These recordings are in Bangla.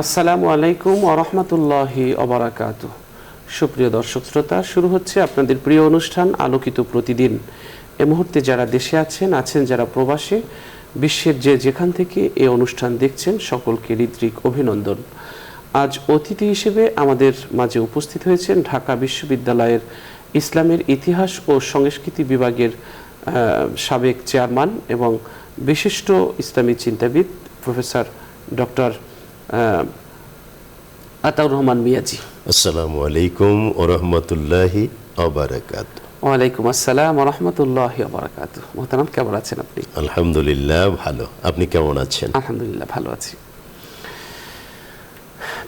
আসসালামু আলাইকুম ওয়া রাহমাতুল্লাহি ওয়া বারাকাতুহু। সুপ্রিয় দর্শক শ্রোতা, শুরু হচ্ছে আপনাদের প্রিয় অনুষ্ঠান আলোকিত প্রতিদিন। এই মুহূর্তে যারা দেশে আছেন যারা প্রবাসে, বিশ্বের যেখান থেকে এই অনুষ্ঠান দেখছেন সকলকে হৃদ্রিক অভিনন্দন। আজ অতিথি হিসেবে আমাদের মাঝে উপস্থিত হয়েছেন ঢাকা বিশ্ববিদ্যালয়ের ইসলামের ইতিহাস ও সংস্কৃতি বিভাগের সাবেক চেয়ারম্যান এবং বিশিষ্ট ইসলামী চিন্তাবিদ প্রফেসর ডক্টর আতাউর রহমান মিয়াজি। আসসালামু আলাইকুম ওয়া রাহমাতুল্লাহি ওয়া বারাকাতুহু। ওয়ালাইকুম আসসালাম ওয়া রাহমাতুল্লাহি ওয়া বারাকাতুহু। মোহতারাম, কেমন আছেন আপনি? আলহামদুলিল্লাহ ভালো। আপনি কেমন আছেন? আলহামদুলিল্লাহ ভালো আছি।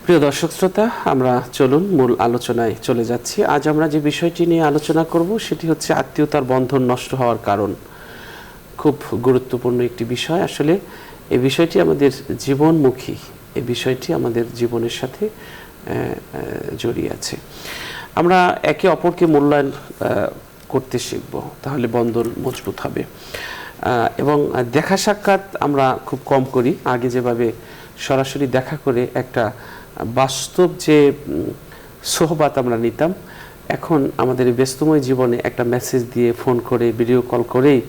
প্রিয় দর্শক শ্রোতা, আমরা চলুন মূল আলোচনায় চলে যাচ্ছি। আজ আমরা যে বিষয়টি নিয়ে আলোচনা করব সেটি হচ্ছে আত্মীয়তার বন্ধন নষ্ট হওয়ার কারণ। খুব গুরুত্বপূর্ণ একটি বিষয়। আসলে এই বিষয়টি আমাদের জীবনমুখী, এই বিষয়টি আমাদের জীবনের সাথে জড়িয়ে আছে। আমরা একে অপরকে মূল্যায়ন করতে শিখব, তাহলে বন্ধন মজবুত হবে। এবং দেখা সাক্ষাৎ আমরা খুব কম করি। আগে যেভাবে সরাসরি দেখা করে একটা বাস্তব যে সোহবাত আমরা নিতাম, এখন আমাদের ব্যস্তময় জীবনে একটা মেসেজ দিয়ে, ফোন করে, ভিডিও কল করেই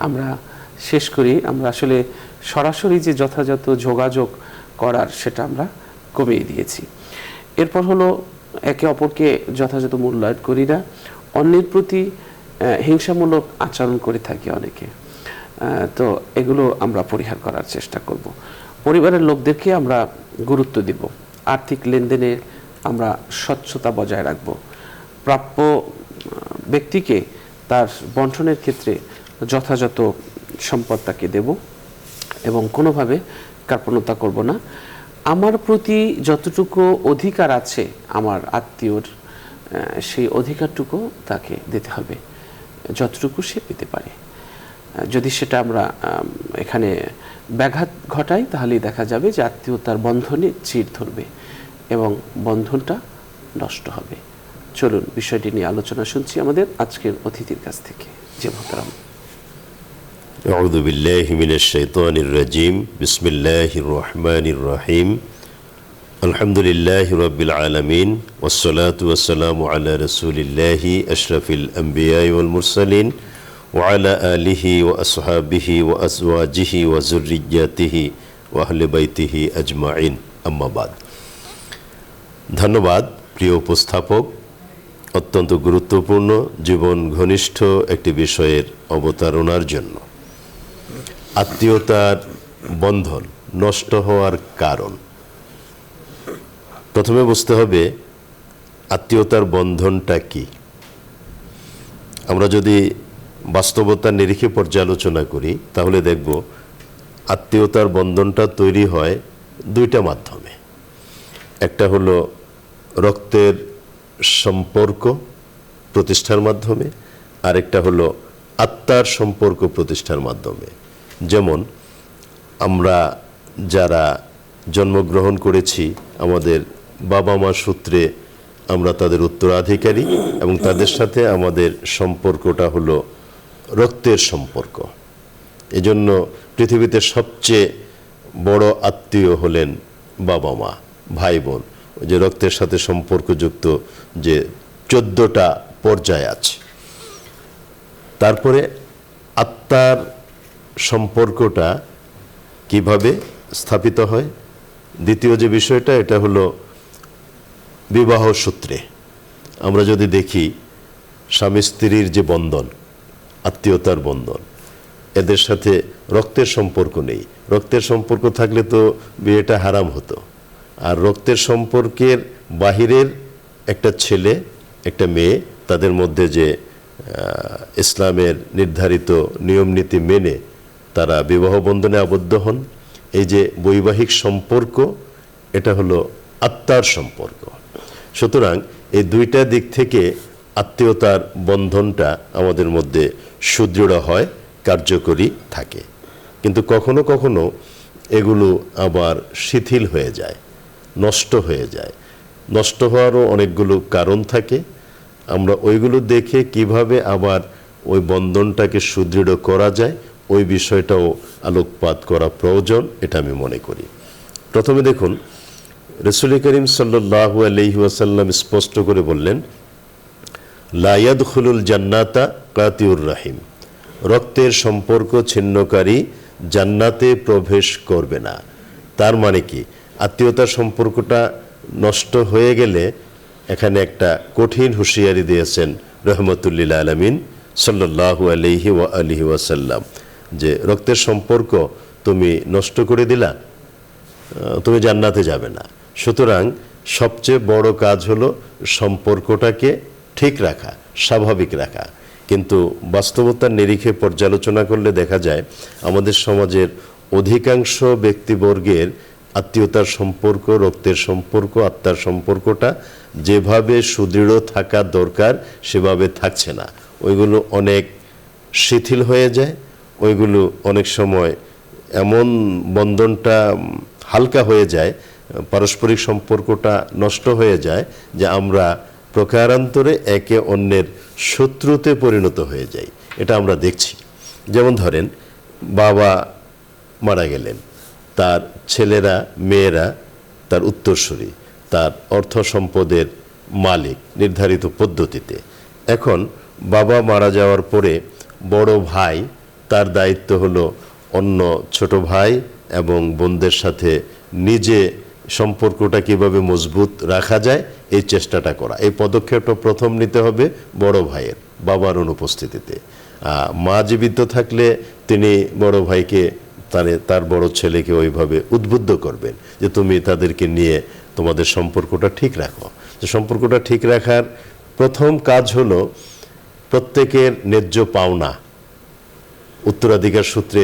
আমরা শেষ করি। আমরা আসলে সরাসরি যে যথাযথ যোগাযোগ করার সেটা আমরা কমিয়ে দিয়েছি। এরপর হলো একে অপরকে যথাযথ মূল্যায়ন করি না, অন্যের প্রতি হিংসামূলক আচরণ করে থাকি অনেকে। তো এগুলো আমরা পরিহার করার চেষ্টা করব। পরিবারের লোকদেরকে আমরা গুরুত্ব দিব। আর্থিক লেনদেনে আমরা স্বচ্ছতা বজায় রাখব। প্রাপ্য ব্যক্তিকে তার বন্টনের ক্ষেত্রে যথাযথ সম্পদ তাকে দেব এবং কোনোভাবে কার্পণ্যতা করব না। আমার প্রতি যতটুকু অধিকার আছে আমার আত্মীয়র, সেই অধিকারটুকু তাকে দিতে হবে যতটুকু সে পেতে পারে। যদি সেটা আমরা এখানে ব্যাঘাত ঘটাই, তাহলেই দেখা যাবে যে আত্মীয়তার বন্ধনে চির ধরবে এবং বন্ধনটা নষ্ট হবে। চলুন বিষয়টি নিয়ে আলোচনা শুনছি আমাদের আজকের অতিথির কাছ থেকে। জি মোহতারাম। আউযু বিল্লাহি মিনাশ শাইতানির রাজিম। বিসমিল্লাহির রহমানির রহিম। আলহামদুলিল্লাহি রাব্বিল আলামিন ওয়াসসালাতু ওয়াসসালামু আলা রাসূলিল্লাহি আশরাফিল আমবিয়া ওয়াল মুরসালিন ওয়া আলা আলিহি ওয়া আসহাবিহি ওয়া আজওয়াজিহি ওয়া যুররিয়্যাতিহি ওয়া আহলি বাইতিহি আজমাইন, আম্মা বাদ। ধন্যবাদ প্রিয় উপস্থাপক। অত্যন্ত গুরুত্বপূর্ণ, জীবন ঘনিষ্ঠ একটি বিষয়ের অবতারণার জন্য। আত্মীয়তার বন্ধন নষ্ট হওয়ার কারণ। প্রথমে বুঝতে হবে আত্মীয়তার বন্ধনটা কি। আমরা যদি বাস্তবতার নিরিখে পর্যালোচনা করি তাহলে দেখব আত্মীয়তার বন্ধনটা তৈরি হয় দুইটা মাধ্যমে। একটা হলো রক্তের সম্পর্ক প্রতিষ্ঠার মাধ্যমে, আরেকটা হলো আত্মার সম্পর্ক প্রতিষ্ঠার মাধ্যমে। যেমন আমরা যারা জন্মগ্রহণ করেছি, আমাদের বাবা মা সূত্রে আমরা তাদের উত্তরাধিকারী এবং তাদের সাথে আমাদের সম্পর্কটা হলো রক্তের সম্পর্ক। এজন্য পৃথিবীতে সবচেয়ে বড় আত্মীয় হলেন বাবা মা, ভাই বোন। ওই যে রক্তের সাথে সম্পর্কযুক্ত যে 14টা পর্যায় আছে। তারপরে আত্মার সম্পর্কটা কিভাবে স্থাপিত হয়, দ্বিতীয় যে বিষয়টা, এটা হলো বিবাহ সূত্রে। আমরা যদি দেখি স্বামী স্ত্রীর যে বন্ধন, আত্মীয়তার বন্ধন, এদের সাথে রক্তের সম্পর্ক নেই। রক্তের সম্পর্ক থাকলে তো বিয়েটা হারাম হতো। আর রক্তের সম্পর্কের বাহিরের একটা ছেলে একটা মেয়ে, তাদের মধ্যে যে ইসলামের নির্ধারিত নিয়মনীতি মেনে তারা বিবাহ বন্ধনে আবদ্ধ হন, এই যে বৈবাহিক সম্পর্ক, এটা হলো আত্মার সম্পর্ক। সুতরাং এই দুইটা দিক থেকে আত্মীয়তার বন্ধনটা আমাদের মধ্যে সুদৃঢ় হয়, কার্যকরী থাকে। কিন্তু কখনো কখনো এগুলো আবার শিথিল হয়ে যায়, নষ্ট হয়ে যায়। নষ্ট হওয়ারও অনেকগুলো কারণ থাকে। আমরা ওইগুলো দেখে কিভাবে আবার ওই বন্ধনটাকে সুদৃঢ় করা যায়, ওই বিষয়টাও আলোকপাত করা প্রয়োজন, এটা আমি মনে করি। প্রথমে দেখুন, রাসূল করিম সাল্লাল্লাহু আলাইহি ওয়াসাল্লাম স্পষ্ট করে বললেন, লা ইয়াদখুলুল জান্নাতা কাতিউর রাহিম, রক্তের সম্পর্ক ছিন্নকারী জান্নাতে প্রবেশ করবে না। তার মানে কি, আত্মীয়তার সম্পর্কটা নষ্ট হয়ে গেলে এখানে একটা কঠিন হুঁশিয়ারি দিয়েছেন রহমতুল্লিল আলামিন সাল্লাল্লাহু আলাইহি ওয়া আলিহি ওয়াসাল্লাম, যে রক্তের সম্পর্ক তুমি নষ্ট করে দিলা, তুমি জান্নাতে যাবে না। সুতরাং সবচেয়ে বড় কাজ হলো সম্পর্কটাকে ঠিক রাখা, স্বাভাবিক রাখা। কিন্তু বাস্তবতার নিরিখে পর্যালোচনা করলে দেখা যায় আমাদের সমাজের অধিকাংশ ব্যক্তিবর্গের আত্মীয়তার সম্পর্ক, রক্তের সম্পর্ক, আত্মার সম্পর্কটা যেভাবে সুদৃঢ় থাকা দরকার সেভাবে থাকছে না। ওইগুলো অনেক শিথিল হয়ে যায়, ওইগুলো অনেক সময় এমন বন্ধনটা হালকা হয়ে যায়, পারস্পরিক সম্পর্কটা নষ্ট হয়ে যায় যে আমরা প্রকারান্তরে একে অন্যের শত্রুতে পরিণত হয়ে যাই। এটা আমরা দেখছি। যেমন ধরেন, বাবা মারা গেলেন, তার ছেলেরা মেয়েরা তার উত্তরসূরি, তার অর্থ সম্পদের মালিক নির্ধারিত পদ্ধতিতে। এখন বাবা মারা যাওয়ার পরে বড় ভাই, তার দায়িত্ব হলো অন্য ছোট ভাই এবং বোনদের সাথে নিজে সম্পর্কটা কিভাবে মজবুত রাখা যায় এই চেষ্টাটা করা। এই পদক্ষেপটা প্রথম নিতে হবে বড় ভাইয়ের, বাবার অনুপস্থিতিতে। মা জীবিত থাকলে তিনি বড় ভাইকে, তার বড় ছেলেকে ওইভাবে উদ্বুদ্ধ করবেন যে তুমি তাদেরকে নিয়ে তোমাদের সম্পর্কটা ঠিক রাখো। যে সম্পর্কটা ঠিক রাখার প্রথম কাজ হলো প্রত্যেকের ন্যায্য পাওনা, উত্তরাধিকার সূত্রে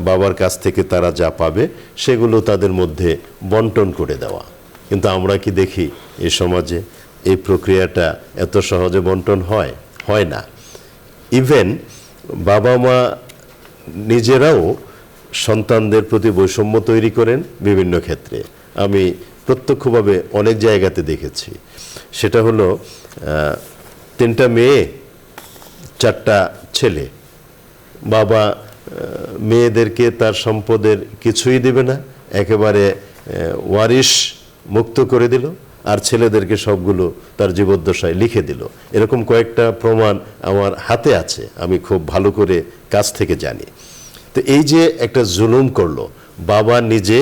বাবার কাছ থেকে তারা যা পাবে সেগুলো তাদের মধ্যে বন্টন করে দেওয়া। কিন্তু আমরা কি দেখি এই সমাজে এই প্রক্রিয়াটা এত সহজে বন্টন হয় না। ইভেন বাবা মা নিজেরাও সন্তানদের প্রতি বৈষম্য তৈরি করেন বিভিন্ন ক্ষেত্রে। আমি প্রত্যক্ষভাবে অনেক জায়গাতে দেখেছি। সেটা হলো 3টা মেয়ে 4টা ছেলে, বাবা মেয়েদেরকে তার সম্পদের কিছুই দিবে না, একেবারে ওয়ারিশ মুক্ত করে দিল, আর ছেলেদেরকে সবগুলো তার জীবদ্দশায় লিখে দিল। এরকম কয়েকটা প্রমাণ আমার হাতে আছে, আমি খুব ভালো করে কাছ থেকে জানি। তো এই যে একটা জুলুম করলো, বাবা নিজে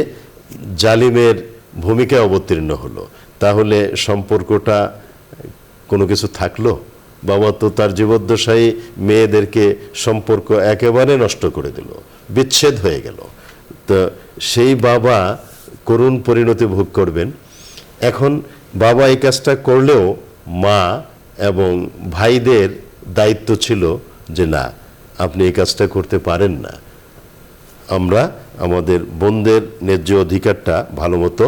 জালিমের ভূমিকায় অবতীর্ণ হলো, তাহলে সম্পর্কটা কোনো কিছু থাকলো? বাবা তো তার জীবদ্দশায় মেয়েদেরকে সম্পর্ক একেবারে নষ্ট করে দিল, বিচ্ছেদ হয়ে গেল। তো সেই বাবা করুণ পরিণতি ভোগ করবেন। এখন বাবা এই কাজটা করলেও মা এবং ভাইদের দায়িত্ব ছিল যে না, আপনি এই কাজটা করতে পারেন না, আমরা আমাদের বোনদের ন্যায্য অধিকারটা ভালো মতো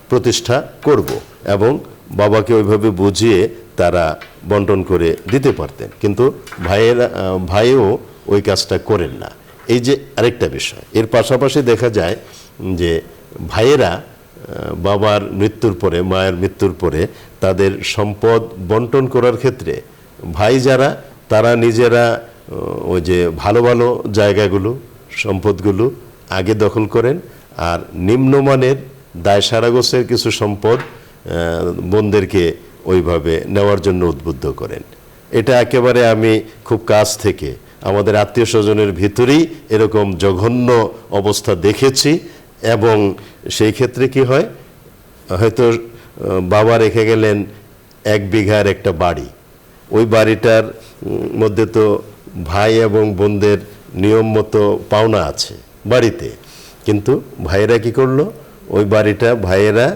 প্রতিষ্ঠা করব। এবং বাবাকে ওইভাবে বুঝিয়ে তারা বন্টন করে দিতে পারতেন। কিন্তু ভাইও ওই কাজটা করেন না। এই যে আরেকটা বিষয়। এর পাশাপাশি দেখা যায় যে ভাইয়েরা বাবার মৃত্যুর পরে, মায়ের মৃত্যুর পরে তাদের সম্পদ বন্টন করার ক্ষেত্রে ভাই যারা, তারা নিজেরা ওই যে ভালো ভালো জায়গাগুলো, সম্পদগুলো আগে দখল করেন, আর নিম্নমানের দায়সারাগোছের কিছু সম্পদ বোনদেরকে ওইভাবে নেওয়ার জন্য উদ্বুদ্ধ করেন। এটা একেবারে আমি খুব কাছ থেকে আমাদের আত্মীয় স্বজনের ভিতরেই এরকম জঘন্য অবস্থা দেখেছি। এবং সেই ক্ষেত্রে কি হয়, হয়তো বাবা রেখে গেলেন 1 বিঘার একটা বাড়ি, ওই বাড়িটার মধ্যে তো ভাই এবং বোনদের নিয়ম মতো পাওনা আছে বাড়িতে, কিন্তু ভাইয়েরা কি করলো, ওই বাড়িটা ভাইয়েরা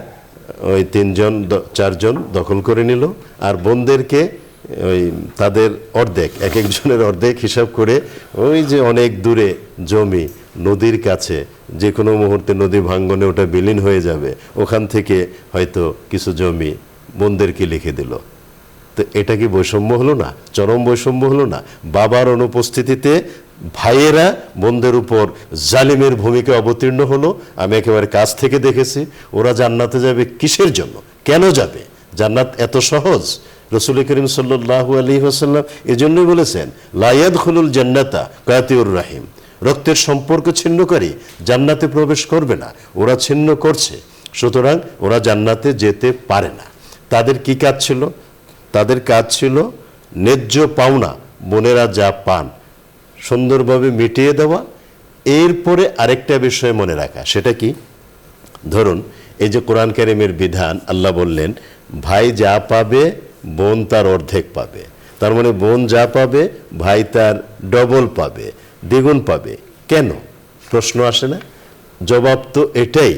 ওই 3-4 জন দখল করে নিল, আর বোনদেরকে ওই তাদের অর্ধেক, এক একজনের অর্ধেক হিসাব করে ওই যে অনেক দূরে জমি, নদীর কাছে, যে কোনো মুহূর্তে নদী ভাঙ্গনে ওটা বিলীন হয়ে যাবে, ওখান থেকে হয়তো কিছু জমি বোনদেরকে লিখে দিল। তো এটা কি বৈষম্য হলো না? চরম বৈষম্য হলো না? বাবার অনুপস্থিতিতে ভাইয়েরা বোনদের উপর জালিমের ভূমিকা অবতীর্ণ হলো। আমি একেবারে কাছ থেকে দেখেছি। ওরা জান্নাতে যাবে কিসের জন্য? কেন যাবে? জান্নাত এত সহজ? রাসূল করিম সাল্লাল্লাহু আলাইহি ওয়াসাল্লাম এজন্যই বলেছেন, লা ইয়াদখুলুল জান্নাতা কাতিউর রাহিম, রক্তের সম্পর্ক ছিন্নকারী জান্নাতে প্রবেশ করবে না। ওরা ছিন্ন করছে, সুতরাং ওরা জান্নাতে যেতে পারে না। তাদের কি কাজ ছিল? তাদের কাজ ছিল ন্যায্য পাওনা বোনেরা যা পান সুন্দরভাবে মিটিয়ে দেওয়া। এরপরে আরেকটা বিষয় মনে রাখা, সেটা কি? ধরুন এই যে কোরআন কারিমের বিধান, আল্লাহ বললেন ভাই যা পাবে বোন তার অর্ধেক পাবে। তার মানে বোন যা পাবে ভাই তার ডবল পাবে, দ্বিগুণ পাবে। কেন? প্রশ্ন আসে না? জবাব তো এটাই,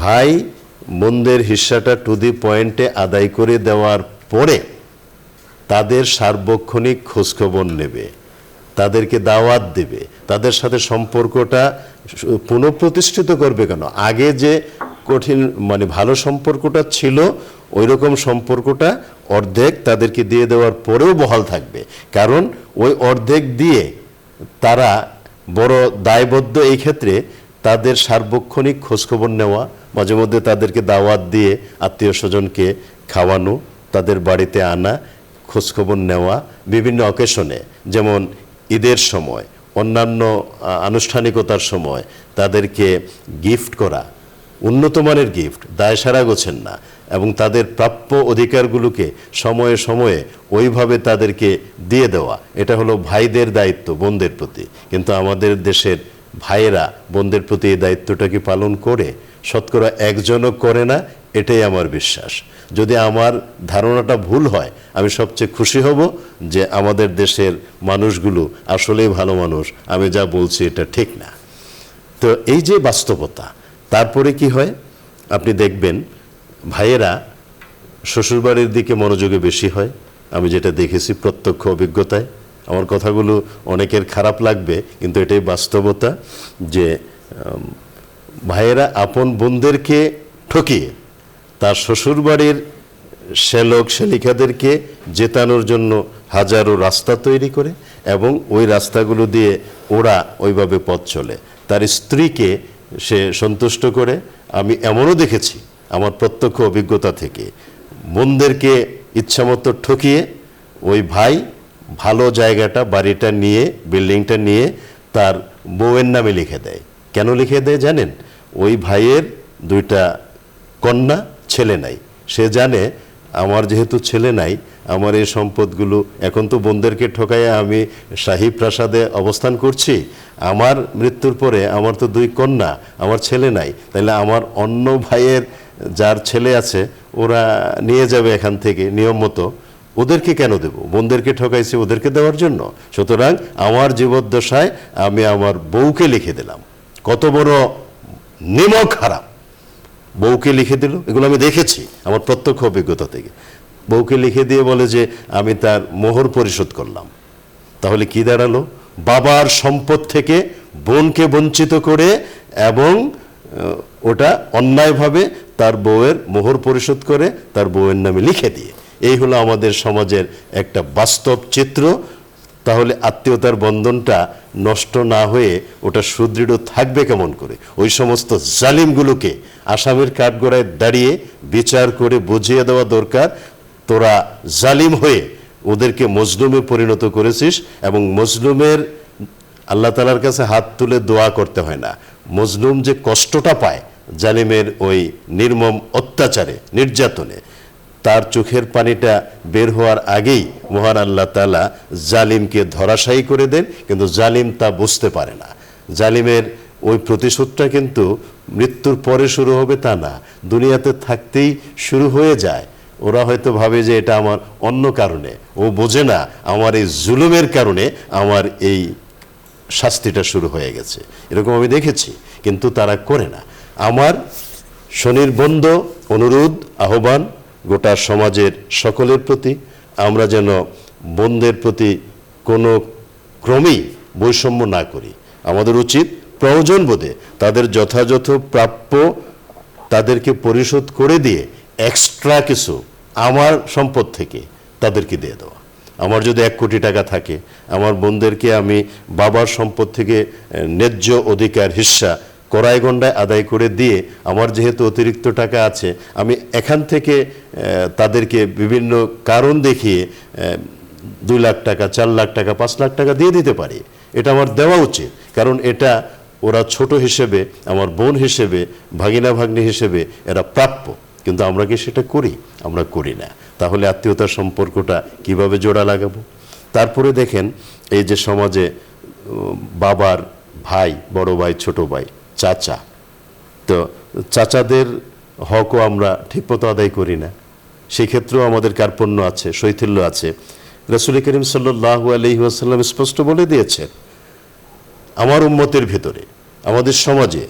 ভাই বোনদের হিস্সাটা টু দি পয়েন্টে আদায় করে দেওয়ার পরে তাদের সার্বক্ষণিক খোঁজখবর নেবে, তাদেরকে দাওয়াত দেবে, তাদের সাথে সম্পর্কটা পুনঃপ্রতিষ্ঠিত করবে। কেন? আগে যে কঠিন মানে ভালো সম্পর্কটা ছিল ওই রকম সম্পর্কটা অর্ধেক তাদেরকে দিয়ে দেওয়ার পরেও বহাল থাকবে। কারণ ওই অর্ধেক দিয়ে তারা বড় দায়বদ্ধ এই ক্ষেত্রে তাদের সার্বক্ষণিক খোঁজখবর নেওয়া, মাঝে মধ্যে তাদেরকে দাওয়াত দিয়ে আত্মীয় স্বজনকে খাওয়ানো, তাদের বাড়িতে আনা, খোঁজখবর নেওয়া, বিভিন্ন অকেশনে যেমন ঈদের সময়, অন্যান্য আনুষ্ঠানিকতার সময় তাদেরকে গিফট করা, উন্নত মানের গিফট, দায় সারা গোছেন না, এবং তাদের প্রাপ্য অধিকারগুলোকে সময়ে সময়ে ওইভাবে তাদেরকে দিয়ে দেওয়া। এটা হলো ভাইদের দায়িত্ব বোনদের প্রতি। কিন্তু আমাদের দেশের ভাইয়েরা বোনদের প্রতি এই দায়িত্বটা কি পালন করে? শতকরা একজনও করে না, এটাই আমার বিশ্বাস। যদি আমার ধারণাটা ভুল হয় আমি সবচেয়ে খুশি হব যে আমাদের দেশের মানুষগুলো আসলেই ভালো মানুষ, আমি যা বলছি এটা ঠিক না। তো এই যে বাস্তবতা, তারপরে কি হয় আপনি দেখবেন ভাইয়েরা শ্বশুরবাড়ির দিকে মনোযোগী বেশি হয়। আমি যেটা দেখেছি প্রত্যক্ষ অভিজ্ঞতায়, আমার কথাগুলো অনেকের খারাপ লাগবে কিন্তু এটাই বাস্তবতা, যে ভাইয়েরা আপন বোনদেরকে ঠকিয়ে তার শ্বশুরবাড়ির শ্যালক শ্যালিকাদেরকে জেতানোর জন্য হাজারো রাস্তা তৈরি করে এবং ওই রাস্তাগুলো দিয়ে ওরা ওইভাবে পথ চলে, তার স্ত্রীকে সে সন্তুষ্ট করে। আমি এমনও দেখেছি আমার প্রত্যক্ষ অভিজ্ঞতা থেকে, বোনদেরকে ইচ্ছামতো ঠকিয়ে ওই ভাই ভালো জায়গাটা, বাড়িটা নিয়ে, বিল্ডিংটা নিয়ে তার বউয়ের নামে লিখে দেয়। কেন লিখে দেয় জানেন? ওই ভাইয়ের দুইটা কন্যা, ছেলে নাই। সে জানে আমার যেহেতু ছেলে নাই, আমার এই সম্পদগুলো এখন তো বোনদেরকে ঠকাইয়া আমি শাহী প্রাসাদে অবস্থান করছি, আমার মৃত্যুর পরে আমার তো দুই কন্যা, আমার ছেলে নাই, তাহলে আমার অন্য ভাইয়ের যার ছেলে আছে ওরা নিয়ে যাবে এখান থেকে নিয়ম মতো, ওদেরকে কেন দেব? বোনদেরকে ঠকাইছি ওদেরকে দেওয়ার জন্য। সুতরাং আমার জীবদ্দশায় আমি আমার বউকে লিখে দিলাম। কত বড় নিমক হারাম! বউকে লিখে দিল, এগুলো আমি দেখেছি আমার প্রত্যক্ষ অভিজ্ঞতা থেকে। বউকে লিখে দিয়ে বলে যে আমি তার মোহর পরিশোধ করলাম। তাহলে কি দাঁড়ালো? বাবার সম্পদ থেকে বোনকে বঞ্চিত করে এবং ওটা অন্যায়ভাবে তার বউয়ের মোহর পরিশোধ করে তার বউয়ের নামে লিখে দিয়ে। এই হলো আমাদের সমাজের একটা বাস্তব চিত্র। তাহলে আত্মীয়তার বন্ধনটা নষ্ট না হয়ে ওটা সুদৃঢ় থাকবে কেমন করে? ওই সমস্ত জালিমগুলোকে আসামির কাঠগড়ায় দাঁড়িয়ে বিচার করে বুঝিয়ে দেওয়া দরকার, তোরা জালিম হয়ে ওদেরকে মজলুমে পরিণত করেছিস। এবং মজলুমের আল্লাহ তাআলার কাছে হাত তুলে দোয়া করতে হয় না, মজলুম যে কষ্টটা পায় জালিমের ওই নির্মম অত্যাচারে, নির্যাতনে, তার চোখের পানিটা বের হওয়ার আগেই মহান আল্লাহ তাআলা জালিমকে ধরাশায়ী করে দেন। কিন্তু জালিম তা বুঝতে পারে না। জালিমের ওই প্রতিশোধটা কিন্তু মৃত্যুর পরে শুরু হবে তা না, দুনিয়াতে থাকতেই শুরু হয়ে যায়। ওরা হয়তো ভাবে যে এটা আমার অন্য কারণে, ও বোঝে না আমার এই জুলুমের কারণে আমার এই শাস্তিটা শুরু হয়ে গেছে। এরকম আমি দেখেছি, কিন্তু তারা করে না। আমার স্বনির্বন্ধ অনুরোধ, আহ্বান গোটা সমাজের সকলের প্রতি, আমরা যেন বোনদের প্রতি কোনো ক্রমেই বৈষম্য না করি। আমাদের উচিত প্রয়োজন বোধে তাদের যথাযথ প্রাপ্য তাদেরকে পরিশোধ করে দিয়ে এক্সট্রা কিছু আমার সম্পদ থেকে তাদেরকে দিয়ে দেওয়া। আমার যদি 1 কোটি টাকা থাকে, আমার বোনদেরকে আমি বাবার সম্পদ থেকে ন্যায্য অধিকার হিস্সা কড়াই গণ্ডায় আদায় করে দিয়ে, আমার যেহেতু অতিরিক্ত টাকা আছে আমি এখান থেকে তাদেরকে বিভিন্ন কারণ দেখিয়ে 2 লাখ টাকা, 4 লাখ টাকা, 5 লাখ টাকা দিয়ে দিতে পারি। এটা আমার দেওয়া উচিত, কারণ এটা ওরা ছোট হিসেবে, আমার বোন হিসেবে, ভাগিনা ভাগ্নি হিসেবে এরা প্রাপ্য, কিন্তু আমরা কি সেটা করি? আমরা করি না। তাহলে আত্মীয়তার সম্পর্কটা কিভাবে জোড়া লাগাবো? তারপরে দেখেন, এই যে সমাজে বাবার ভাই, বড় ভাই, ছোট ভাই, চাচা, তো চাচাদের হকও আমরা ঠিকমতো আদায় করি না। সেই ক্ষেত্রেও আমাদের কার্পণ্য আছে, শৈথিল্য আছে। রাসূল করিম সাল্লাল্লাহু আলাইহি ওয়াসাল্লাম স্পষ্ট বলে দিয়েছেন, আমার উম্মতের ভেতরে, আমাদের সমাজে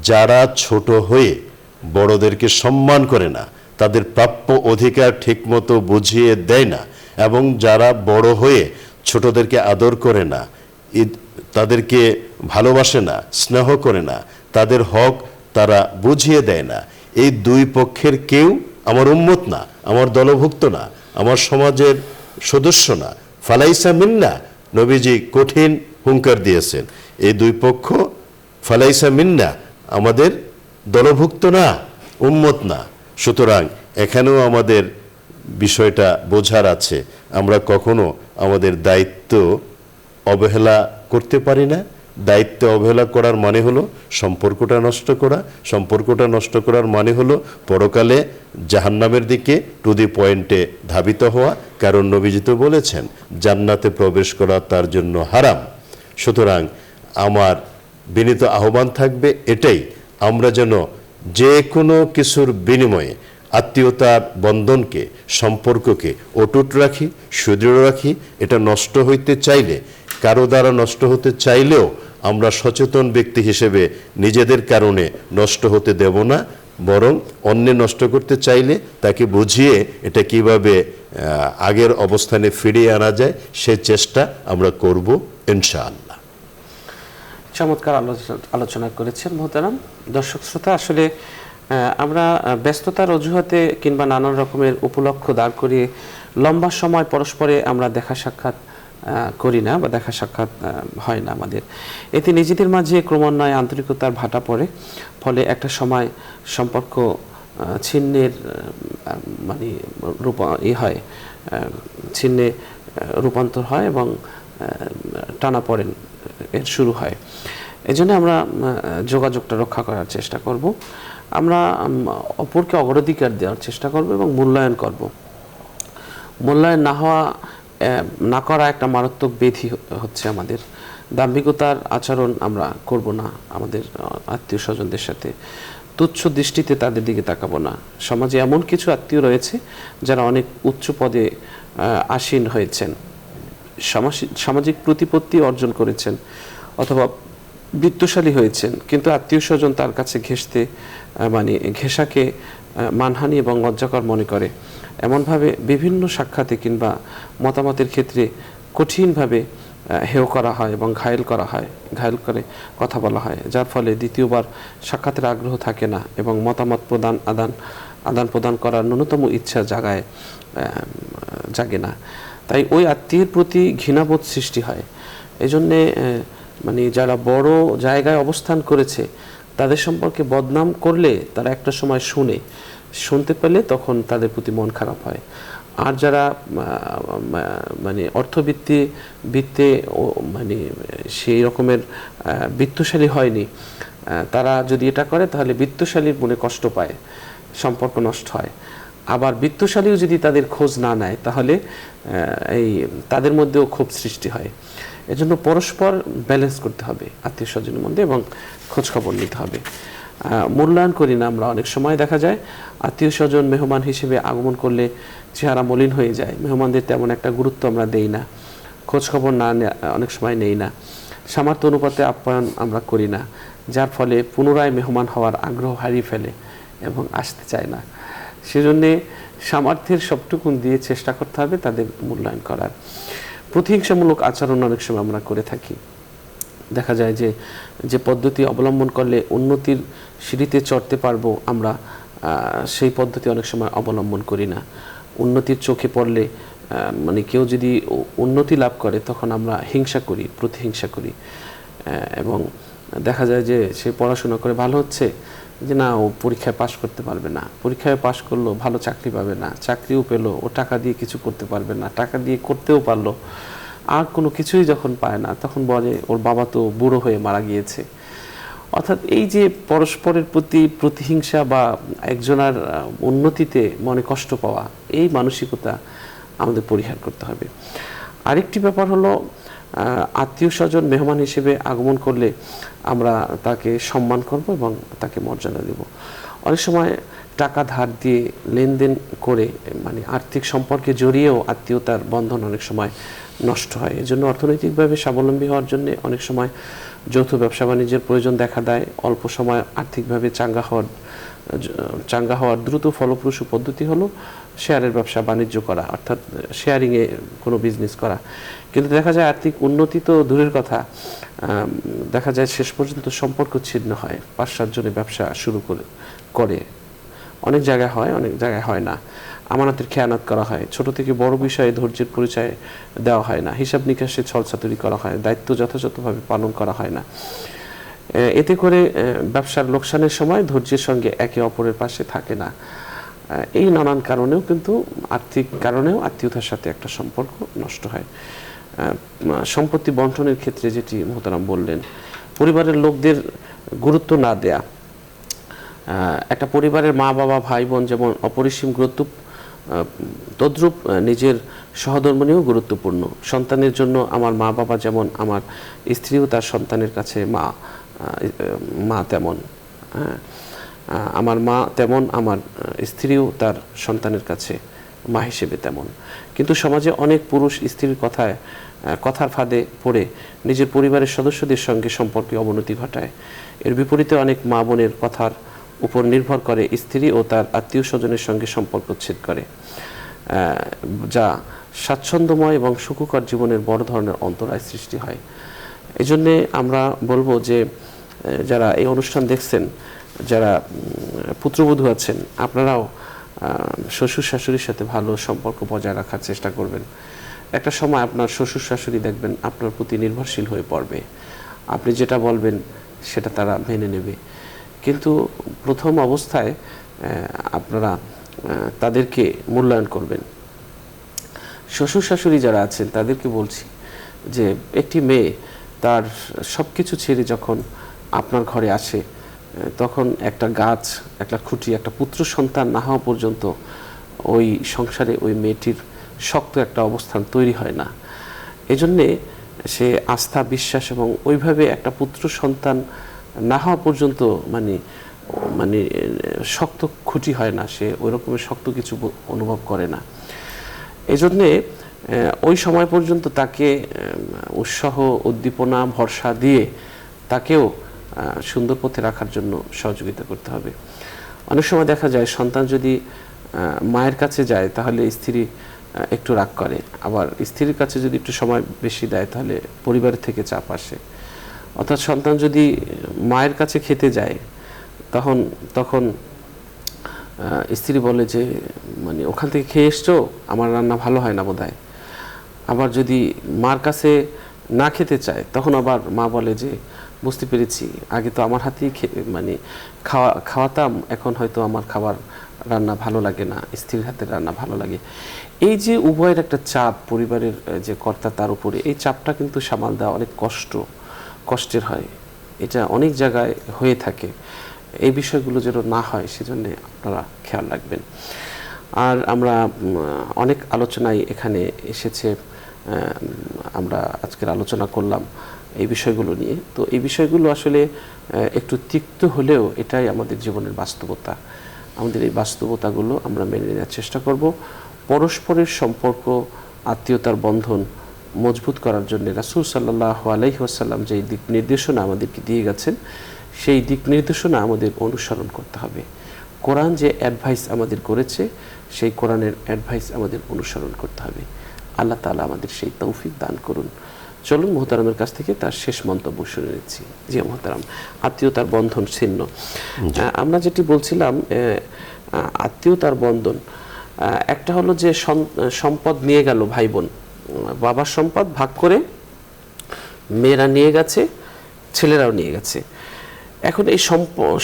যারা ছোট হয়ে বড়দেরকে সম্মান করে না, তাদের প্রাপ্য অধিকার ঠিকমতো বুঝিয়ে দেয় না, এবং যারা বড় হয়ে ছোটদেরকে আদর করে না, তাদেরকে ভালোবাসে না, স্নেহ করে না, তাদের হক তারা বুঝিয়ে দেয় না, এই দুই পক্ষের কেউ আমার উম্মত না, আমার দলভুক্ত না, আমার সমাজের সদস্য না। ফালাইসা মিন্না, নবীজি কঠিন হুঙ্কার দিয়েছেন, এই দুই পক্ষ ফালাইসা মিন্না, আমাদের দলভুক্ত না, উম্মত না। সুতরাং এখানেও আমাদের বিষয়টা বোঝার আছে, আমরা কখনো আমাদের দায়িত্ব অবহেলা করতে পারি না। দায়িত্ব অবহেলা করার মানে হলো সম্পর্কটা নষ্ট করা, সম্পর্কটা নষ্ট করার মানে হলো পরকালে জাহান্নামের দিকে টু দি পয়েন্টে ধাবিত হওয়া, কারণ নবীজি তো বলেছেন জান্নাতে প্রবেশ করা তার জন্য হারাম। সুতরাং আমার বিনীত আহ্বান থাকবে এটাই, আমরা যেন যে কোনো কিছুর বিনিময়ে আত্মীয়তার বন্ধনকে, সম্পর্ককে অটুট রাখি, সুদৃঢ় রাখি। এটা নষ্ট হইতে চাইলে, কারো দ্বারা নষ্ট হতে চাইলেও আমরা সচেতন ব্যক্তি হিসেবে নিজেদের কারণে নষ্ট হতে দেব না, বরং অন্যে নষ্ট করতে চাইলে তাকে বুঝিয়ে এটা কিভাবে আগের অবস্থানে ফিরিয়ে আনা যায় সে চেষ্টা আমরা করব ইনশাআল্লাহ। চমৎকার আলোচনা করেছেন মোহতারাম। দর্শক শ্রোতা, আসলে আমরা ব্যস্ততার অজুহাতে কিংবা নানান রকমের উপলক্ষ দাঁড় করিয়ে লম্বা সময় পরস্পরে আমরা দেখা সাক্ষাৎ করি না বা দেখা সাক্ষাৎ হয় না আমাদের। এতে নিজেদের মাঝে ক্রমান্বয়ে আন্তরিকতার ভাটা পড়ে, ফলে একটা সময় সম্পর্ক ছিন্নের মানে হয়, ছিন্নে রূপান্তর হয় এবং টানাপোড়েন এর শুরু হয়। এজন্য আমরা যোগাযোগটা রক্ষা করার চেষ্টা করব, আমরা অপরকে অগ্রাধিকার দেওয়ার চেষ্টা করব এবং মূল্যায়ন করব। মূল্যায়ন না করা একটা মারাত্মক ব্যাধি হচ্ছে আমাদের। দাম্ভিকতার আচরণ আমরা করব না আমাদের আত্মীয় স্বজনদের সাথে, তুচ্ছ দৃষ্টিতে তাদের দিকে তাকাবো না। সমাজে এমন কিছু আত্মীয় রয়েছে যারা অনেক উচ্চ পদে আসীন হয়েছেন, সামাজিক প্রতিপত্তি অর্জন করেছেন অথবা বিত্তশালী হয়েছেন, কিন্তু আত্মীয় স্বজন তার কাছে ঘেঁষাকে মানহানি এবং লজ্জাকর মনে করে। এমনভাবে বিভিন্ন সাক্ষাতে কিংবা মতামতের ক্ষেত্রে কঠিনভাবে হেয় করা হয় এবং ঘায়েল করে কথা বলা হয়, যার ফলে দ্বিতীয়বার সাক্ষাতের আগ্রহ থাকে না এবং মতামত আদান প্রদান করার ন্যূনতম ইচ্ছা জাগে না। তাই ওই আত্মীয়ের প্রতি ঘৃণাবোধ সৃষ্টি হয়। এজন্যে যারা বড় জায়গায় অবস্থান করেছে তাদের সম্পর্কে বদনাম করলে তারা একটা সময় শুনতে পেলে তখন তাদের প্রতি মন খারাপ হয়। আর যারা অর্থবিত্তে সেই রকমের বিত্তশালী হয়নি, তারা যদি এটা করে তাহলে বিত্তশালীর মনে কষ্ট পায়, সম্পর্ক নষ্ট হয়। আবার বিত্তশালীও যদি তাদের খোঁজ না নেয় তাহলে তাদের মধ্যেও ক্ষোভ সৃষ্টি হয়। এজন্য পরস্পর ব্যালেন্স করতে হবে আত্মীয় স্বজনের মধ্যে এবং খোঁজখবর নিতে হবে। মূল্যায়ন করি না আমরা। অনেক সময় দেখা যায় আত্মীয় স্বজন মেহমান হিসেবে আগমন করলে চেহারা মলিন হয়ে যায়, মেহমানদের তেমন একটা গুরুত্ব আমরা দেই না, খোঁজখবর অনেক সময় নেই না, সামর্থ্য অনুপাতে আপ্যায়ন আমরা করি না, যার ফলে পুনরায় মেহমান হওয়ার আগ্রহ হারিয়ে ফেলে এবং আসতে চায় না। সেজন্যে সামর্থ্যের সবটুকুন দিয়ে চেষ্টা করতে হবে তাদের মূল্যায়ন করার। প্রতিহিংসামূলক আচরণ অনেক সময় আমরা করে থাকি। দেখা যায় যে পদ্ধতি অবলম্বন করলে উন্নতির সিঁড়িতে চড়তে পারবো, আমরা সেই পদ্ধতি অনেক সময় অবলম্বন করি না। উন্নতির চোখে পড়লে কেউ যদি উন্নতি লাভ করে তখন আমরা প্রতিহিংসা করি এবং দেখা যায় যে সে পড়াশোনা করে ভালো হচ্ছে, যে না ও পরীক্ষায় পাশ করতে পারবে না, পরীক্ষায় পাশ করলো ভালো চাকরি পাবে না, চাকরিও পেলো, ও টাকা দিয়ে কিছু করতে পারবে না, টাকা দিয়ে করতেও পারলো, আর কোনো কিছুই যখন পায় না তখন বলে ওর বাবা তো বুড়ো হয়ে মারা গিয়েছে। অর্থাৎ এই যে পরস্পরের প্রতি প্রতিহিংসা বা একজনের উন্নতিতে মনে কষ্ট পাওয়া, এই মানসিকতা আমাদের পরিহার করতে হবে। আরেকটি ব্যাপার হলো আত্মীয় স্বজন মেহমান হিসেবে আগমন করলে আমরা তাকে সম্মান করব এবং তাকে মর্যাদা দেব। অনেক সময় টাকা ধার দিয়ে লেনদেন করে মানে আর্থিক সম্পর্কে জড়িয়েও আত্মীয়তার বন্ধন অনেক সময় নষ্ট হয়। এজন্য অর্থনৈতিকভাবে স্বাবলম্বী হওয়ার জন্য অনেক সময় যৌথ ব্যবসা বাণিজ্যের প্রয়োজন দেখা দেয়। অল্প সময় আর্থিকভাবে চাঙ্গা হওয়ার দ্রুত ফলপ্রসূ পদ্ধতি হলো শেয়ারের ব্যবসা বাণিজ্য করা, অর্থাৎ শেয়ারিংয়ে কোনো বিজনেস করা। কিন্তু দেখা যায় আর্থিক উন্নতি তো দূরের কথা, দেখা যায় শেষ পর্যন্ত সম্পর্ক ছিন্ন হয়। 5-7 জনে ব্যবসা শুরু করে অনেক জায়গায় হয়, অনেক জায়গায় হয় না। আমানতের খেয়ানত করা হয়, ছোট থেকে বড় বিষয়ে ধৈর্যের পরিচয় দেওয়া হয় না, হিসাব নিকাশে ছলচাতুরি করা হয়, দায়িত্ব যথাযথভাবে পালন করা হয় না। এতে করে ব্যবসার লোকসানের সময় ধৈর্যের সঙ্গে একে অপরের পাশে থাকে না। এই নানান কারণেও কিন্তু আর্থিক কারণেও আত্মীয়তার সাথে একটা সম্পর্ক নষ্ট হয়। সম্পত্তি বন্টনের ক্ষেত্রে যেটি মোহতারাম বললেন, পরিবারের লোকদের গুরুত্ব না দেয়া। একটা পরিবারের মা বাবা ভাই বোন যেমন অপরিসীম গুরুত্ব, তদ্রূপ নিজের সহধর্মিণীও গুরুত্বপূর্ণ। সন্তানের জন্য আমার মা বাবা যেমন, আমার স্ত্রীও তার সন্তানের কাছে মা তেমন। আমার মা তেমন, আমার স্ত্রীও তার সন্তানের কাছে মা হিসেবে তেমন। কিন্তু সমাজে অনেক পুরুষ স্ত্রীর কথার ফাঁদে পড়ে নিজের পরিবারের সদস্যদের সঙ্গে সম্পর্কে অবনতি ঘটায়। এর বিপরীতে অনেক মা বোনের কথার উপর নির্ভর করে স্ত্রী ও তার আত্মীয় স্বজনের সঙ্গে সম্পর্ক ছেদ করে, যা স্বাচ্ছন্দ্যময় এবং সুখকর জীবনের বড় ধরনের অন্তরায় সৃষ্টি হয়। এজন্যে আমরা বলবো যে যারা এই অনুষ্ঠান দেখছেন, যারা পুত্রবধূ আছেন, আপনারাও শ্বশুর শাশুড়ির সাথে ভালো সম্পর্ক বজায় রাখার চেষ্টা করবেন। একটা সময় আপনার শ্বশুর শাশুড়ি দেখবেন আপনার প্রতি নির্ভরশীল হয়ে পড়বে, আপনি যেটা বলবেন সেটা তারা মেনে নেবে। কিন্তু প্রথম অবস্থায় আপনারা তাদেরকে মূল্যায়ন করবেন। শ্বশুর শাশুড়ি যারা আছেন তাদেরকে বলছি যে একটি মেয়ে তার সব কিছু ছেড়ে যখন আপনার ঘরে আসে, তখন একটা গাছ, একটা খুঁটি, একটা পুত্র সন্তান না হওয়া পর্যন্ত ওই সংসারে ওই মেয়েটির শক্ত একটা অবস্থান তৈরি হয় না। এজন্যে সে আস্থা বিশ্বাস এবং ওইভাবে একটা পুত্র সন্তান না হওয়া পর্যন্ত মানে শক্ত খুঁটি হয় না, সে ওই রকমের শক্ত কিছু অনুভব করে না। এজন্যে ওই সময় পর্যন্ত তাকে উৎসাহ উদ্দীপনা ভরসা দিয়ে তাকেও সুন্দর পথে রাখার জন্য সহযোগিতা করতে হবে। অনেক সময় দেখা যায় সন্তান যদি মায়ের কাছে যায় তাহলে স্ত্রী একটু রাগ করে, আবার স্ত্রীর কাছে যদি একটু সময় বেশি দেয় তাহলে পরিবারের থেকে চাপ আসে। অর্থাৎ সন্তান যদি মায়ের কাছে খেতে যায় তখন স্ত্রী বলে যে মানে ওখান থেকে খেয়ে এসছো, আমার রান্না ভালো হয় না বোধহয়। আবার যদি মার কাছে না খেতে চায় তখন আবার মা বলে যে বুঝতে পেরেছি, আগে তো আমার হাতেই মানে খাওয়াতাম, এখন হয়তো আমার খাবার রান্না ভালো লাগে না, স্ত্রীর হাতের রান্না ভালো লাগে। এই যে উভয়ের একটা চাপ পরিবারের যে কর্তা তার উপরে, এই চাপটা কিন্তু সামাল দেওয়া অনেক কষ্টের হয়। এটা অনেক জায়গায় হয়ে থাকে। এই বিষয়গুলো যেন না হয় সেজন্য আপনারা খেয়াল রাখবেন। আর আমরা অনেক আলোচনায় এখানে এসেছে, আমরা আজকের আলোচনা করলাম এই বিষয়গুলো নিয়ে। তো এই বিষয়গুলো আসলে একটু তিক্ত হলেও এটাই আমাদের জীবনের বাস্তবতা। আমাদের এই বাস্তবতাগুলো আমরা মেনে নেওয়ার চেষ্টা করব। পরস্পরের সম্পর্ক, আত্মীয়তার বন্ধন মজবুত করার জন্য রাসূল সাল্লাল্লাহু আলাইহি ওয়াসাল্লাম যে দিক নির্দেশনা আমাদেরকে দিয়ে গেছেন, সেই দিক নির্দেশনা আমাদের অনুসরণ করতে হবে। কোরআন যে অ্যাডভাইস আমাদের করেছে, সেই কোরআনের অ্যাডভাইস আমাদের অনুসরণ করতে হবে। আল্লাহ তাআলা আমাদের সেই তৌফিক দান করুন। চলুন মোহতারামের কাছ থেকে তার শেষ মন্তব্য শুনে নিচ্ছি। জি মোহতারাম, আত্মীয়তার বন্ধন ছিন্ন, আমরা যেটি বলছিলাম আত্মীয়তার বন্ধন, একটা হলো যে সম্পদ নিয়ে গেল ভাই বোন, বাবার সম্পদ ভাগ করে মেয়েরা নিয়ে গেছে, ছেলেরাও নিয়ে গেছে। এখন এই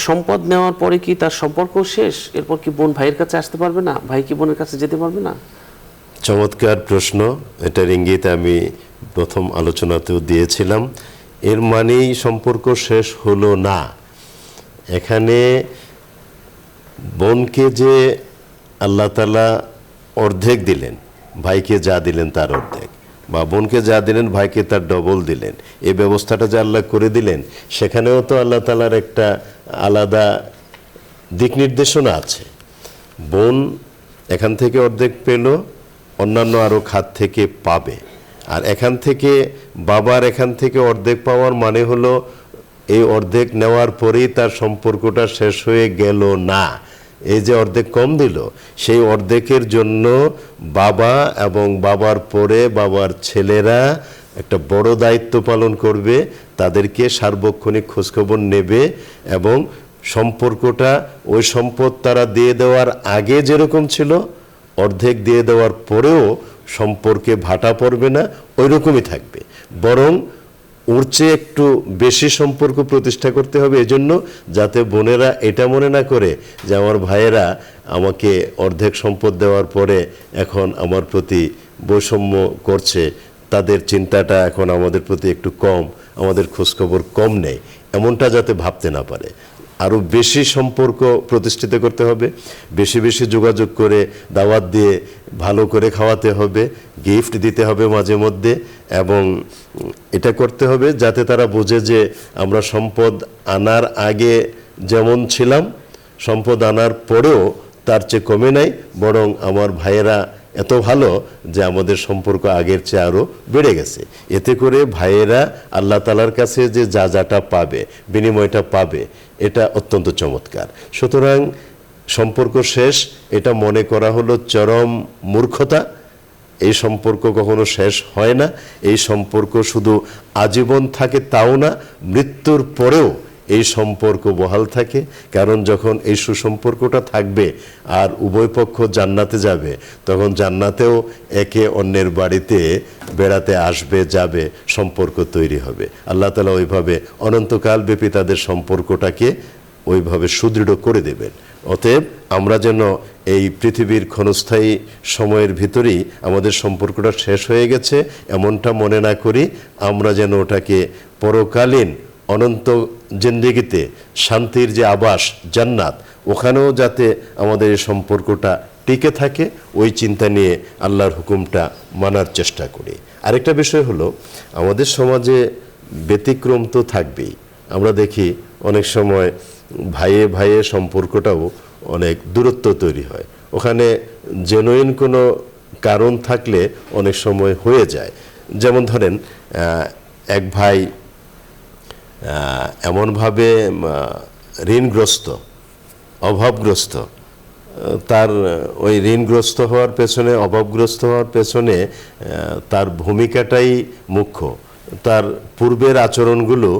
সম্পদ নেওয়ার পরে কি তার সম্পর্ক শেষ? এরপর কি বোন ভাইয়ের কাছে আসতে পারবে না? ভাই কি বোনের কাছে যেতে পারবে না? চমৎকার প্রশ্ন। এটার ইঙ্গিত আমি প্রথম আলোচনাতেও দিয়েছিলাম। এর মানেই সম্পর্ক শেষ হলো না। এখানে বোনকে যে আল্লাহ তাআলা অর্ধেক দিলেন, ভাইকে যা দিলেন তার অর্ধেক, বা বোনকে যা দিলেন ভাইকে তার ডবল দিলেন, এই ব্যবস্থাটা যে আল্লাহ করে দিলেন, সেখানেও তো আল্লাহ তাআলার একটা আলাদা দিক নির্দেশনা আছে। বোন এখান থেকে অর্ধেক পেল, অন্যান্য আরও খাত থেকে পাবে। আর এখান থেকে বাবার এখান থেকে অর্ধেক পাওয়ার মানে হলো এই অর্ধেক নেওয়ার পরেই তার সম্পর্কটা শেষ হয়ে গেল না। এই যে অর্ধেক কম দিল, সেই অর্ধেকের জন্য বাবা এবং বাবার পরে বাবার ছেলেরা একটা বড় দায়িত্ব পালন করবে, তাদেরকে সার্বক্ষণিক খোঁজখবর নেবে এবং সম্পর্কটা ওই সম্পদ তারা দিয়ে দেওয়ার আগে যেরকম ছিল, অর্ধেক দিয়ে দেওয়ার পরেও সম্পর্কে ভাটা পড়বে না, ওই রকমই থাকবে। বরং ওর চেয়ে একটু বেশি সম্পর্ক প্রতিষ্ঠা করতে হবে, এজন্য যাতে বোনেরা এটা মনে না করে যে আমার ভাইয়েরা আমাকে অর্ধেক সম্পদ দেওয়ার পরে এখন আমার প্রতি বৈষম্য করছে, তাদের চিন্তাটা এখন আমাদের প্রতি একটু কম, আমাদের খোঁজখবর কম নেই, এমনটা যাতে ভাবতে না পারে। আরও বেশি সম্পর্ক প্রতিষ্ঠিত করতে হবে, বেশি বেশি যোগাযোগ করে দাওয়াত দিয়ে ভালো করে খাওয়াতে হবে, গিফট দিতে হবে মাঝে মধ্যে, এবং এটা করতে হবে যাতে তারা বোঝে যে আমরা সম্পদ আনার আগে যেমন ছিলাম, সম্পদ আনার পরেও তার চেয়ে কমে নাই, বরং আমার ভাইয়েরা এত ভালো যে আমাদের সম্পর্ক আগের চেয়ে আরও বেড়ে গেছে। এতে করে ভাইয়েরা আল্লাহ তাআলার কাছে যে যা যাটা পাবে, বিনিময়টা পাবে, এটা অত্যন্ত চমৎকার। সুতরাং সম্পর্ক শেষ এটা মনে করা হলো চরম মূর্খতা। এই সম্পর্ক কখনো শেষ হয় না, এই সম্পর্ক শুধু আজীবন থাকে তাও না, মৃত্যুর পরেও এই সম্পর্ক বহাল থাকে। কারণ যখন এই সুসম্পর্কটা থাকবে আর উভয় পক্ষ জান্নাতে যাবে, তখন জান্নাতেও একে অন্যের বাড়িতে বেড়াতে আসবে, যাবে, সম্পর্ক তৈরি হবে। আল্লাহ তাআলা ওইভাবে অনন্তকাল ব্যাপী তাদের সম্পর্কটাকে ওইভাবে সুদৃঢ় করে দেবেন। অতএব আমরা যেন এই পৃথিবীর ক্ষণস্থায়ী সময়ের ভিতরেই আমাদের সম্পর্কটা শেষ হয়ে গেছে এমনটা মনে না করি, আমরা যেন ওটাকে পরকালীন অনন্ত জিন্দেগিতে শান্তির যে আবাস জান্নাত, ওখানেও যাতে আমাদের এই সম্পর্কটা টিকে থাকে, ওই চিন্তা নিয়ে আল্লাহর হুকুমটা মানার চেষ্টা করি। আরেকটা বিষয় হলো, আমাদের সমাজে ব্যতিক্রম তো থাকবেই। আমরা দেখি অনেক সময় ভাইয়ে ভাইয়ে সম্পর্কটাও অনেক দূরত্ব তৈরি হয়, ওখানে জেনুইন কোনো কারণ থাকলে অনেক সময় হয়ে যায়। যেমন ধরেন এক ভাই এমনভাবে ঋণগ্রস্ত, অভাবগ্রস্ত, তার ওই ঋণগ্রস্ত হওয়ার পেছনে, অভাবগ্রস্ত হওয়ার পেছনে তার ভূমিকাটাই মুখ্য। তার পূর্বের আচরণগুলো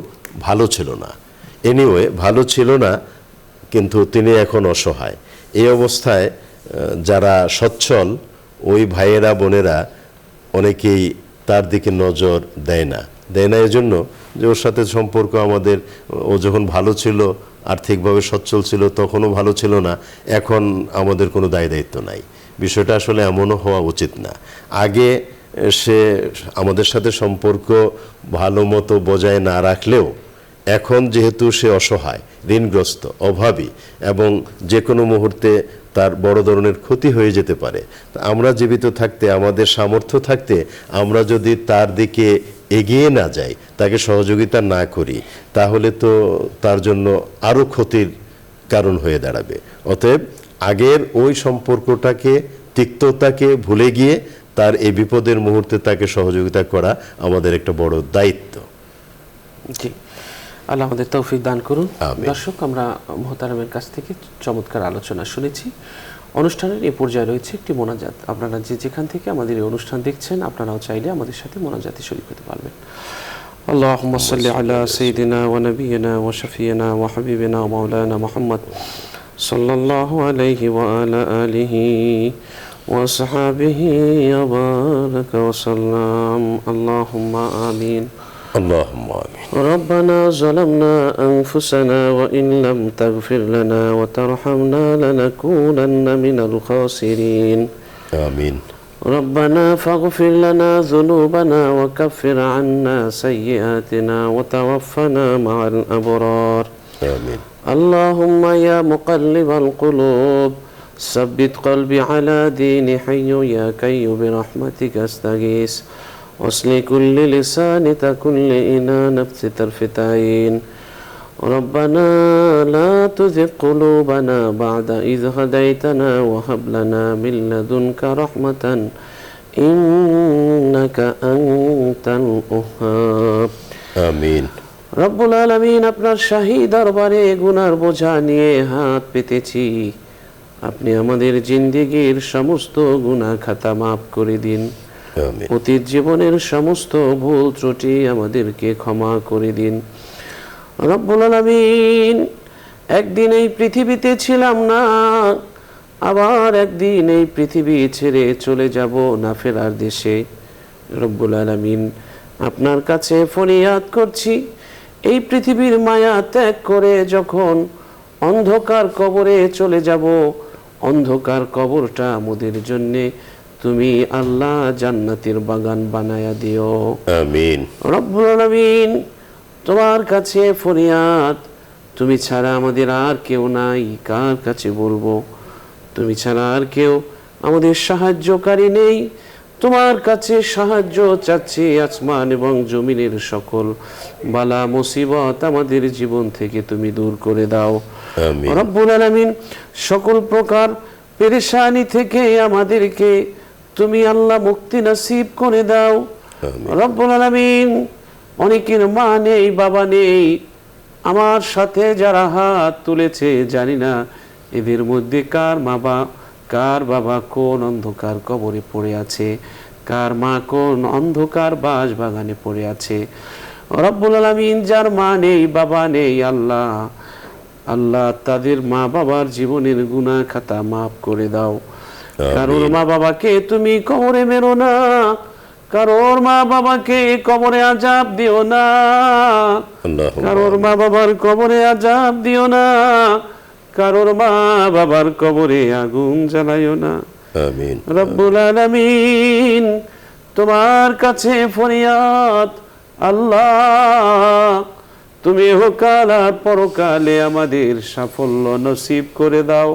ভালো ছিল না, এনিওয়ে ভালো ছিল না, কিন্তু তিনি এখন অসহায়। এই অবস্থায় যারা সচ্ছল ওই ভাইয়েরা বোনেরা অনেকেই তার দিকে নজর দেয় না এজন্য যে ওর সাথে সম্পর্ক আমাদের, ও যখন ভালো ছিল, আর্থিকভাবে সচ্ছল ছিল, তখনও ভালো ছিল না, এখন আমাদের কোনো দায় দায়িত্ব নাই। বিষয়টা আসলে এমনও হওয়া উচিত না। আগে সে আমাদের সাথে সম্পর্ক ভালো মতো বজায় না রাখলেও এখন যেহেতু সে অসহায়, ঋণগ্রস্ত, অভাবী এবং যে কোনো মুহূর্তে তার বড় ধরনের ক্ষতি হয়ে যেতে পারে, আমরা জীবিত থাকতে, আমাদের সামর্থ্য থাকতে আমরা যদি তার দিকে এগিয়ে না যাই, তাকে সহযোগিতা না করি, তাহলে তো তার জন্য আরও ক্ষতির কারণ হয়ে দাঁড়াবে। অতএব আগের ওই সম্পর্কটাকে, তিক্ততাকে ভুলে গিয়ে তার এই বিপদের মুহূর্তে তাকে সহযোগিতা করা আমাদের একটা বড় দায়িত্ব। জি, আল্লাহ আমাদের তৌফিক দান করুন। আমিন। দর্শক, আমরা মোহতারামের কাছ থেকে চমৎকার আলোচনা শুনেছি। অনুষ্ঠানের এই পর্যায়ে রয়েছে একটি মোনাজাত। আপনারা যে যেখান থেকে আমাদের এই অনুষ্ঠান দেখছেন, আপনারাও চাইলে আমাদের সাথে মোনাজাতে শরীক হতে পারবেন। আল্লাহুম্মা সাল্লি আলা সাইয়্যিদিনা ওয়া নাবিয়িনা ওয়া শাফিয়িনা ওয়া হাবিবিনা ওয়া মাওলানা মুহাম্মদ সাল্লাল্লাহু আলাইহি ওয়া আলা আলিহি ওয়া সাহবিহি ওয়া বারাকা ওয়া সাল্লাম। আল্লাহুম্মা আমিন। اللهم آمين. ربنا ظلمنا أنفسنا وإن لم تغفر لنا وترحمنا لنكونن من الخاسرين. آمين. ربنا فاغفر لنا ذنوبنا وكفر عنا سيئاتنا وتوفنا مع الأبرار. আমিন। اللهم يا مقلب القلوب ثبت قلبي على دين حي يا كي برحمتك استغيث وصل كل لسان كل إنا نفس طرفة عين ربنا لا تزغ قلوبنا بعد إذ هديتنا وهب لنا من لدنك رحمة إنك أنت الوهاب আমিন। রব্বুল আলামিন, আপনার শাহী দরবারে গুনার বোঝা নিয়ে হাত পেতেছি। আপনি আমাদের জিন্দেগীর সমস্ত গুনাহ খাতা মাফ করে দিন। আমিন। অতীত জীবনের সমস্ত ভুল ত্রুটি আমাদেরকে ক্ষমা করে দিন। রব্বুল আলামিন, একদিন এই পৃথিবীতে ছিলাম না, আবার একদিন এই পৃথিবী ছেড়ে চলে যাব না ফেরার দেশে। রব্বুল আলামিন, আপনার কাছে ফরিয়াদ করছি, এই পৃথিবীর মায়া ত্যাগ করে যখন অন্ধকার কবরে চলে যাব, অন্ধকার কবরটা আমাদের জন্যে তুমি আল্লাহ জান্নাতের বাগান বানায়া দিও। আমিন। রব্বুল আলামিন, তোমার কাছে ফরিয়াদ, তুমি ছাড়া আমাদের আর কেউ নাই, কার কাছে বলবো? তুমি ছাড়া আর কেউ আমাদের সাহায্যকারী নেই। তোমার কাছে সাহায্য চাচ্ছি, আসমান এবং জমিনের সকল বালা মুসিবত আমাদের জীবন থেকে তুমি দূর করে দাও। আমিন। রব্বুল আলামিন, সকল প্রকার পেরেশানি থেকে আমাদেরকে তুমি আল্লাহ মুক্তি নসিব করে দাও। আমিন। রব্বুল আলামিন, অনেকের মা নেই, বাবা নেই, আমার সাথে যারা হাত তুলেছে জানি না এদের মধ্যে কার বাবা কোন অন্ধকার কবরে পড়ে আছে, কার মা কোন অন্ধকার বাস বাগানে পড়ে আছে। রব্বুল আলামিন, যার মা নেই, বাবা নেই, আল্লাহ তাদের মা বাবার জীবনের গুনাহ খাতা মাফ করে দাও। কারোর মা বাবাকে তুমি কবরে মেরো না, কারোর মা বাবাকে কবরে আযাব দিও না, কারোর মা বাবার কবরে আযাব দিও না, কারোর মা বাবার কবরে আগুন জ্বালাইও না। আমিন। রব্বুল আলামিন, তোমার কাছে ফরিয়াদ, আল্লাহ তুমি ইহকাল আর পরকালে আমাদের সাফল্য নসিব করে দাও,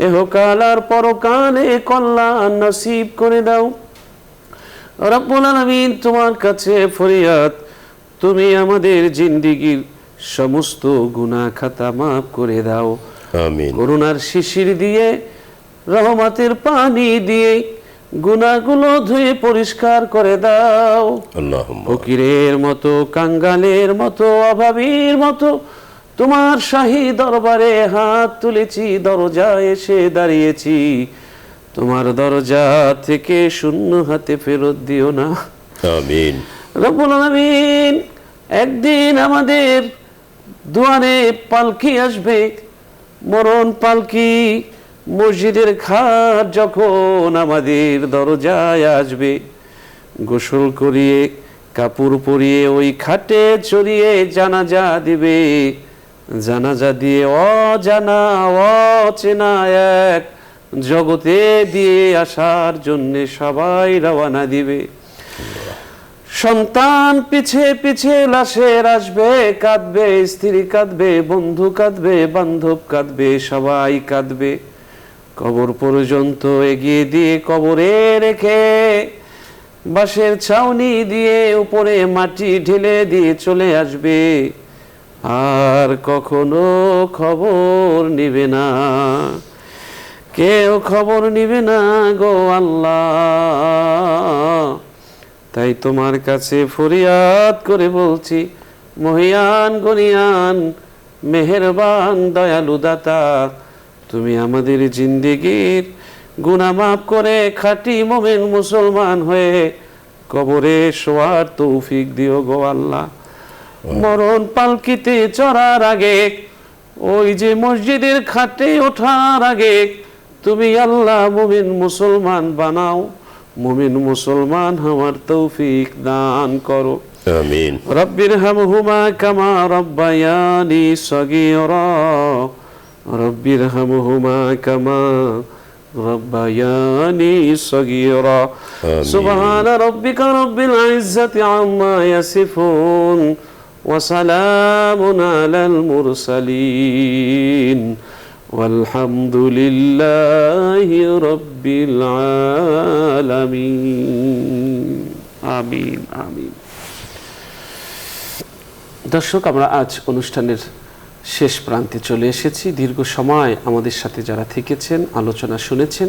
ইহকাল আর পরকালে কল্যাণ নসিব করে দাও। রব্বুল আলামিন, তোমার কাছে ফরিয়াদ, তুমি আমাদের জিন্দেগীর সমস্ত গুনাহ খাতা মাফ করে দাও। আমিন। করুণার শিশির দিয়ে, রহমতের পানি দিয়ে গুনাহগুলো ধুয়ে পরিষ্কার করে দাও। আল্লাহুম্মা। ফকিরের মতো, কাঙ্গালের মতো, অভাবীর মতো তোমার শাহী দরবারে হাত তুলেছি, দরজায় এসে দাঁড়িয়েছি। তোমার দরজা থেকে শূন্য হাতে ফেরত দিও না। আমিন। রব্বুল আলামিন, একদিন আমাদের দুয়ারে পালকি আসবে, মরণ পালকি। মসজিদের খাট যখন আমাদের দরজায় আসবে, গোসল করিয়ে কাপড় পরিয়ে ওই খাটে চড়িয়ে জানাজা দিবে। জানাজা দিয়ে অজানা অচেনা এক জগতে দিয়ে আসার জন্যে সবাই রওনা দিবে। সন্তান পিছে পিছে লাশের আসবে, কাঁদবে, স্ত্রী কাঁদবে, বন্ধু কাঁদবে, বান্ধব কাঁদবে, সবাই কাঁদবে। কবর পর্যন্ত এগিয়ে দিয়ে কবরে রেখে বাঁশের ছাউনি দিয়ে উপরে মাটি ঢেলে দিয়ে চলে আসবে, আর কখনো খবর নিবে না, কেউ খবর নিবে না গো আল্লাহ। তাই তোমার কাছে ফরিয়াদ করে বলছি, মহিয়ান গনিয়ান মেহেরবান দয়ালু দাতা, তুমি আমাদের জিন্দেগীর গুনাহ মাফ করে খাঁটি মুমিন মুসলমান হয়ে কবরে শোয়ার তৌফিক দিও গো আল্লাহ। মরণ পালকিতে চড়ার আগে, ওই যে মসজিদের খাটে ওঠার আগে তুমি আল্লাহ মুমিন মুসলমান বানাও, মুমিন মুসলমান হওয়ার তৌফিক দান করো। আমিন। রব্বিরহামহুমা কামা রব্বায়ানি সগীরা, রব্বিরহামহুমা কামা রব্বায়ানি সগীরা। সুবহান রাব্বিকা রাব্বিল ইজ্জাতি আম্মা ইয়াসিফুন وسلام على المرسلين والحمد لله رب العالمين آمين آمين। দর্শক, আমরা আজ অনুষ্ঠানের শেষ প্রান্তে চলে এসেছি। দীর্ঘ সময় আমাদের সাথে যারা থেকেছেন, আলোচনা শুনেছেন,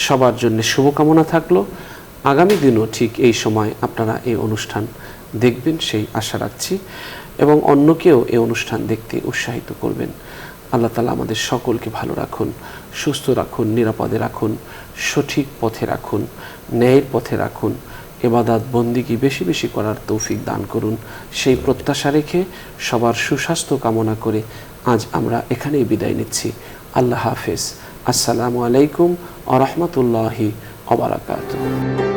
সবার জন্য শুভকামনা থাকলো। আগামী দিনও ঠিক এই সময় আপনারা এই অনুষ্ঠান দেখবেন সেই আশা রাখছি এবং অন্যকেও এই অনুষ্ঠান দেখতে উৎসাহিত করবেন। আল্লাহ তাআলা আমাদের সকলকে ভালো রাখুন, সুস্থ রাখুন, নিরাপদে রাখুন, সঠিক পথে রাখুন, ন্যায়ের পথে রাখুন, ইবাদত বন্দিগি বেশি বেশি করার তৌফিক দান করুন। সেই প্রত্যাশা রেখে সবার সুস্বাস্থ্য কামনা করে আজ আমরা এখানেই বিদায় নিচ্ছি। আল্লাহ হাফেজ। আসসালামু আলাইকুম ওয়া রাহমাতুল্লাহি ওয়া বারাকাতুহু।